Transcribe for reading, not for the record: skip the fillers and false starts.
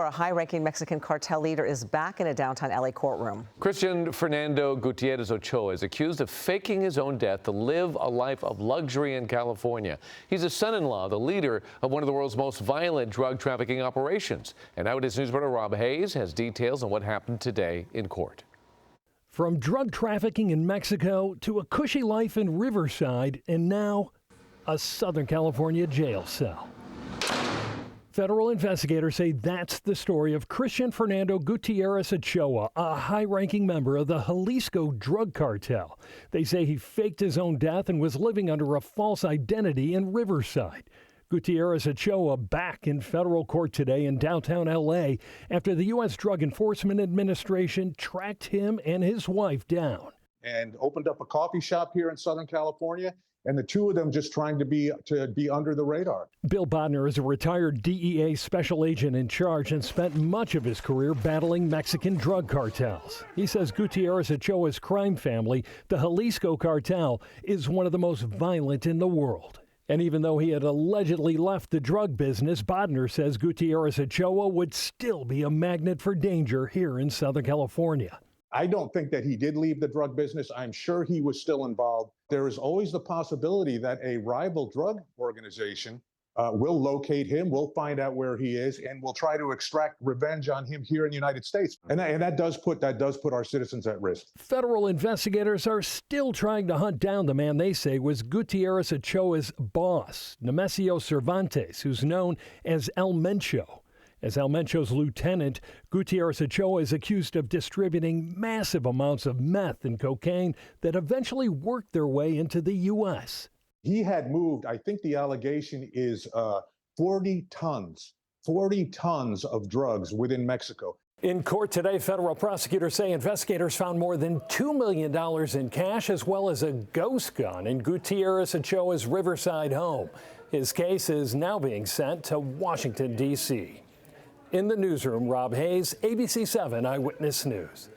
A high-ranking Mexican cartel leader is back in a downtown LA courtroom. Christian Fernando Gutierrez Ochoa is accused of faking his own death to live a life of luxury in California. He's a son-in-law, the leader of one of the world's most violent drug trafficking operations. And Eyewitness News reporter Rob Hayes has details on what happened today in court. From drug trafficking in Mexico to a cushy life in Riverside, and now a Southern California jail cell. Federal investigators say that's the story of Christian Fernando Gutierrez Ochoa, a high-ranking member of the Jalisco drug cartel. They say he faked his own death and was living under a false identity in Riverside. Gutierrez Ochoa back in federal court today in downtown L.A. after the U.S. Drug Enforcement Administration tracked him and his wife down. And opened up a coffee shop here in Southern California, and the two of them just trying to be under the radar. Bill Bodner is a retired DEA special agent in charge and spent much of his career battling Mexican drug cartels. He says Gutierrez Ochoa's crime family, the Jalisco cartel, is one of the most violent in the world. And even though he had allegedly left the drug business, Bodner says Gutierrez Ochoa would still be a magnet for danger here in Southern California. I don't think that he did leave the drug business. I'm sure he was still involved. There is always the possibility that a rival drug organization will locate him, will find out where he is, and will try to extract revenge on him here in the United States. And that does put our citizens at risk. Federal investigators are still trying to hunt down the man they say was Gutierrez Ochoa's boss, Nemesio Cervantes, who's known as El Mencho. As El Mencho's lieutenant, Gutierrez Ochoa is accused of distributing massive amounts of meth and cocaine that eventually worked their way into the U.S. He had moved, I think the allegation is 40 tons of drugs within Mexico. In court today, federal prosecutors say investigators found more than $2 million in cash as well as a ghost gun in Gutierrez Ochoa's Riverside home. His case is now being sent to Washington, D.C. In the newsroom, Rob Hayes, ABC 7 Eyewitness News.